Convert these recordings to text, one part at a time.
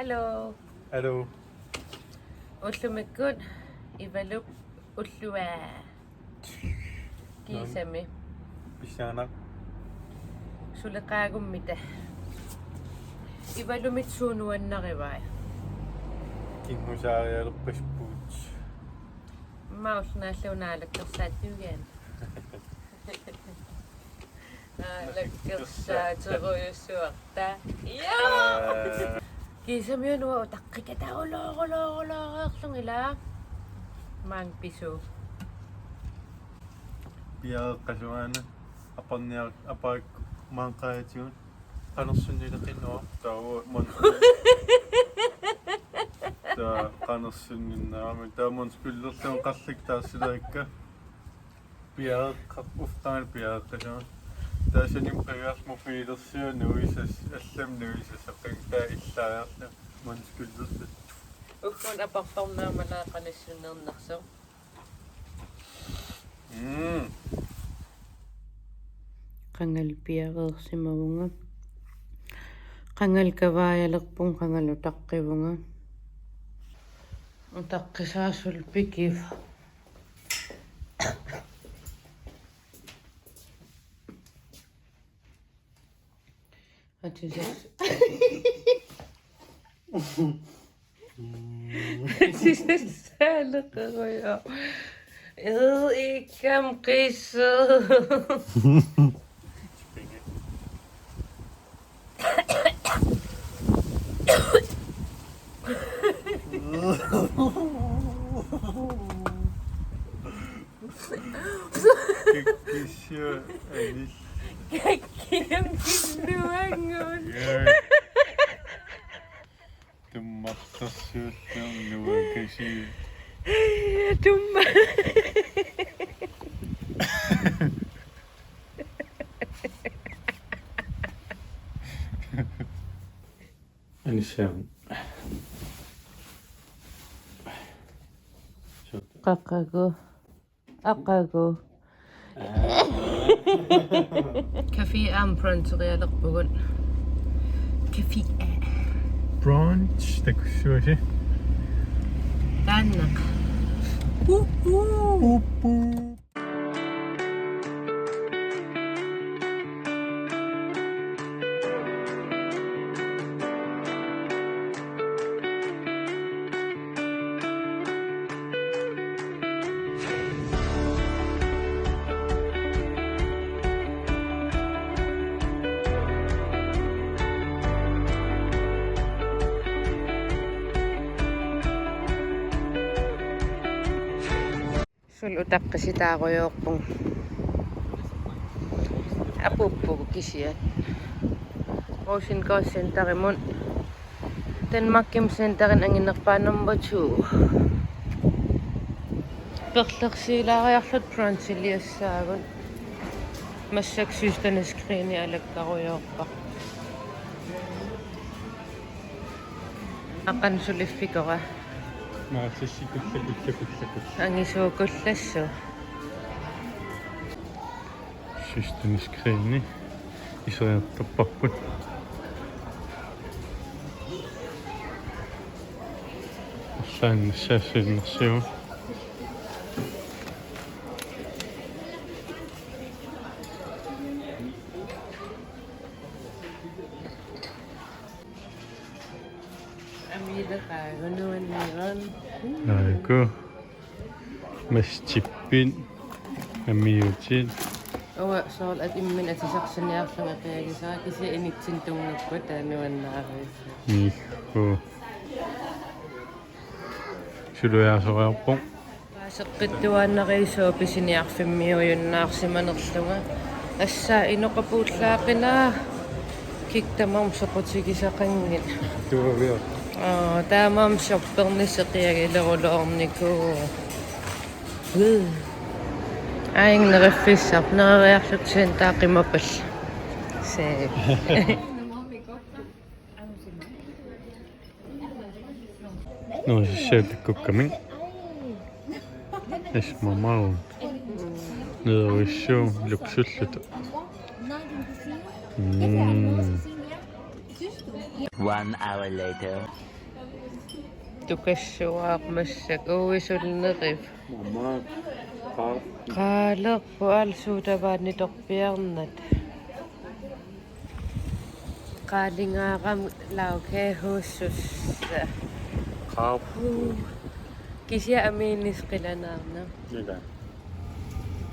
Hallo. Hallo. Ullumikkut ivalup ulluaa. Kiisami. Pissaanak. Suleqaagummita. Ivalumit suunuannarivaa. Kingusaarialerpaspuut. Mausnaalluunaalakkersaattugaan. Lakkersaateruйusuarta. Joo. Kiisami nuo taqqikataulorulorulorerlungila. Maang pisu. Piaqasuana aparniaq apaak maanqaatigun qanersunnileqinnuar taua mon ta qanersunninnaarmi taamon spillerluun qallik taassilerikka piaqaqquftaal piaqasuna taasanim qigaarmu piilersiuni uisas allam nuisas aqin taa illaajarlu mon spillerlu Ukun aparparnaamana qanissunnernerso. Qangal piareersimavunga qangal kavaayalerpun qangal utaqqivunga utaqqisaasul pikif atisas atisassaaleqeruya ikam qissu Kikkissu anil Kakkiam killuangun. Tummartarsuulluum nuakasi. Tumma. Anisam. Qaqagu. Aqagu. Café prontorialerpugun. Café. Brunch takussuasi. Taannaq. Sul utaqqisitaaruyorpun apuppugu kisiat Ocean Coast Centerimun Denmarkim Centerin anginnerpaa number 2 perlersiilaariarlut Franciliassaagun массаксуустана скрини алаккаруйоорпа ақансулиффикора Maartissikkullakkullakkullakku. ангисуукуллассу System skrini iseriartarparput. Saannassaassiinnersiu. амилеқаагунуаннеран Aiku. Mastippin. Amiutin. ова соол ат иммин атисарсаниарлунга қиагисаа киси иниксин тунгукку таануаннаарис Nikku. Suluyaasoriarpun. паасеққиттуааннерисуу писиниарфиммиуйуннаарсиманерлунга ассаа иноқапууллаақинаа киктамам соқутигисақангит Tuavia. таамаам сорпернисеқиагилерулуорнику аингнериффиссар нерериарлутсиан таақимапал се No sieltäkukkamin. Esmamaun. Nedervissu luksullut. 1 hour later. Tukassuaaqmassak uisulnerif. Mamma. Qaalerpu alsuutavaanni torpiarnat. Qaalingaaram laukehuussussa. Kaappu. Kisia amiinis qilanaarna. Mitä?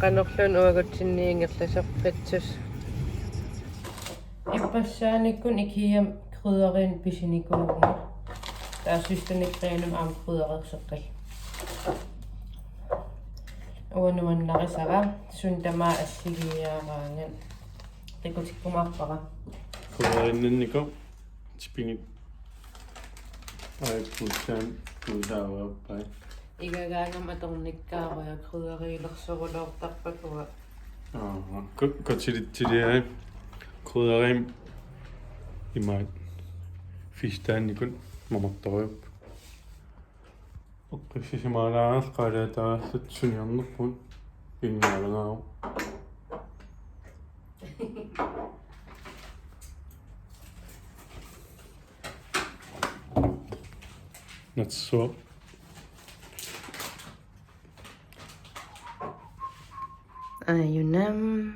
Qanorlun uagutsinniingerlasorpritsus. Ippassaanikun ikiam krydderin pisinikuunga. Taassystanikriinum aam kryddererseqqil. Uanuannaqisara suntamaa assigiaaraangan. Qikutikkumaarpara. Krydderindenniko. Spinit. Ai putsaan kuusaaruappai. Igagaangam atornikkaaruja krydderiilersorulortarpakua. Kotsilitsilia krydderim imaat fistaannikun mamattoriup. Oqqissisimaalaarnas qaalaataassat suniarnerpun pinnaalangaaru. Natsuo. Ayunam.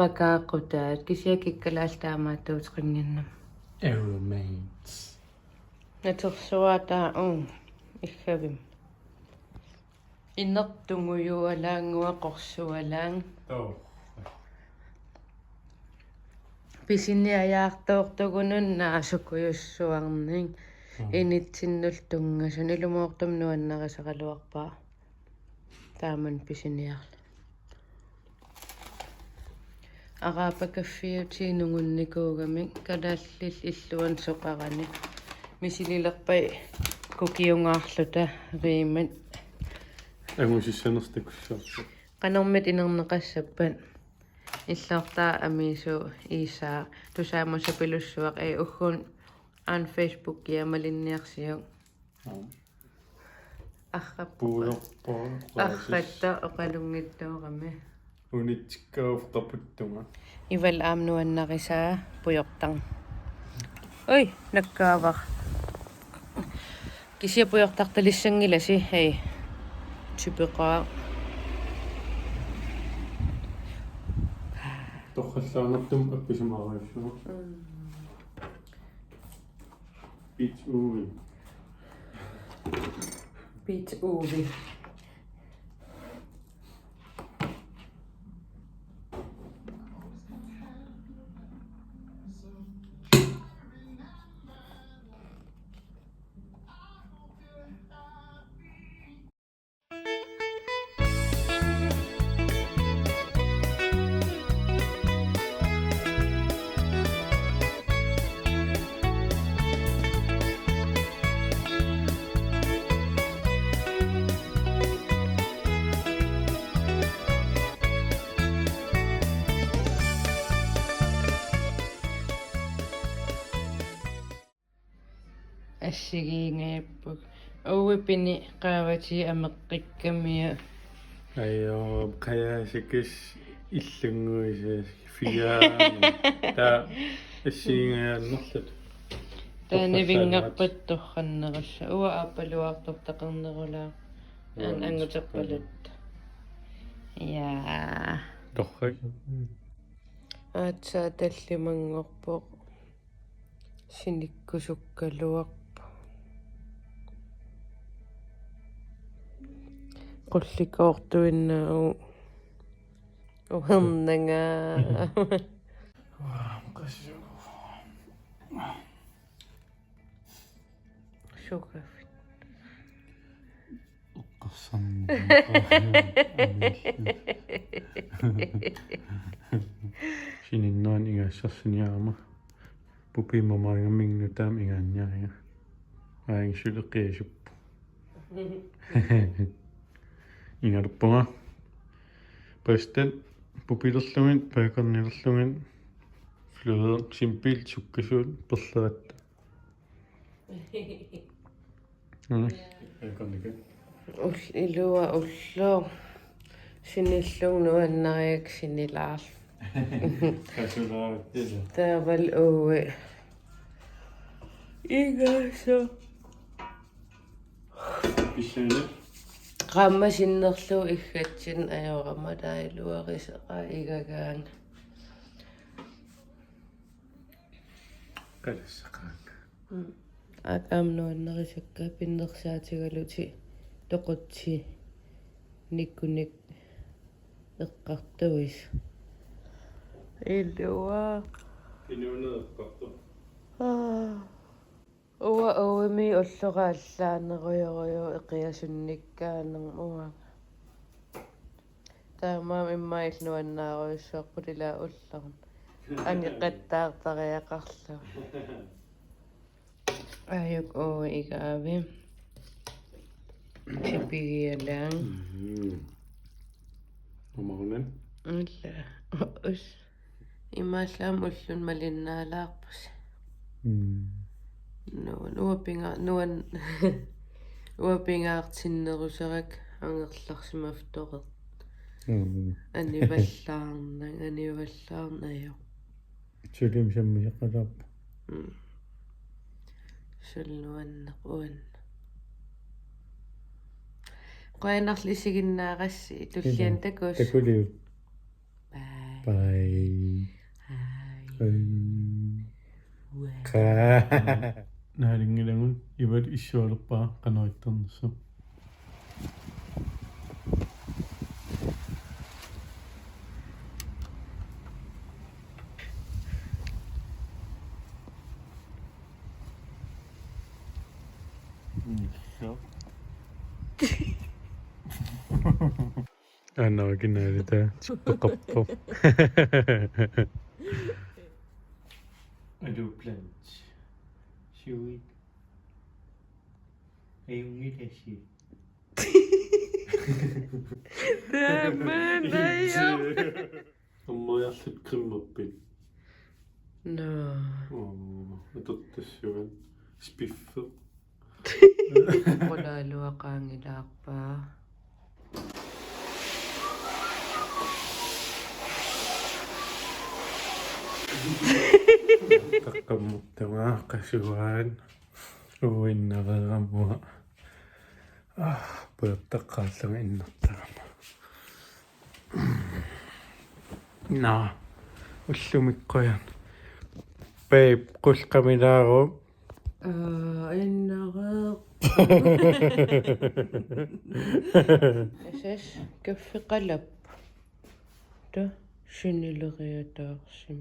Makaaqutaat kisiakikkalaastaamattuutqinginnam. Aeromates. Natersuataa ikkavim. Innertungujualaangua qorsualaang. Pisiniajaartoortugunun naasukuyussuarning initsinnulltungasun ilumuortum nuannariseqaluarpaa. Taaman pisiniarla. Araapakaffiutiinungunnikuugami kalaallil illuan soqarani misililerpai kukiungaarluta riiman Angusissanerstakussaarpu. qanormit inerneqassappan иллаартаа амису иисаа тусаамасапилуссуақ уггун аан Facebook ямалинниарсиу Puulerpaa. арратта оқалунгиттуорами Unitsikkauftarputtunga. ивал аамнуаннариsaa пуйортар ой наккаавар кися пуйортарталиссангиласи хей типеқаа Torqallaanartum appisimaariussua. Beach uvi. Bit uvi. Ассигиингааппук ууппини qaavati амеққиккамиа Ayo qayaasakis иллунгуисаас фиаа та ассигингааннерлут. таанивингарпаттторханнералла уа ааппалуартортақарнерулаа аан ангутерпалут я Torqak. аатсаа таллимангорпоқ синиккусуккалуарпа qullikоортуиннау уернангаа Qassuu. шукаф Oqqarsanni. Sininnuan ingassarсиниарама пупимамаангаммигнутаам игаанниарига аангисулеққиасуппу ингарпунга пастан пупилерлугин паакернилерлугин флюдер симпил суккасуут перлератта яконнике илуа уллоо синиллугнуаннариак синилаарл Kasulaartila. Taaval uwi. Igaso. Pissana. Qamma sinnerlu iggatsin ajorama tailuariseqa igagaanga. Qalassaqaak. Akamnuannerisakka pinnersaatigaluti toqutsi nikkunik eqqartuis. Illuwa. Inuuneeqqartu. Uwa uwimi ulluqaallaanerioriu iqiasunnikkaanermuga. Taamaam immailluannaaruissuarputila ullarn. Angeqattaartariaqarlu. Ayuk uwi igaavi. Chipigialang. Omarunan. Illa. Us. Imaallam ullun malinnaalaarpus. Nuan uapingaartinneruserak angerlarsimaftoqet. Anivallaarnayo. Sulim sammiseqalаарp. Sulluanneq uan. Qainarlisiginnaaqassi tullian takus. Takuliu. Bye. Bye. Hi. Naalingilangun ivat issualerpaa qanoitternersu. Anna kinaalita chippeqarpo. Adu plant. Shuit. Ayungilasi. Taamanayo. Ammajarlut grimmerpit. No. Atortassugan spiffer. Qulaaluaqaangilaarpaa. Taqqammuttamaa qasuaan uinnereeramua puerteqqaallanga innertarama na ullumikquyan babe qulqamilaaru Innereeq. Asas kaffiqalap. Ta shinileriataarsim.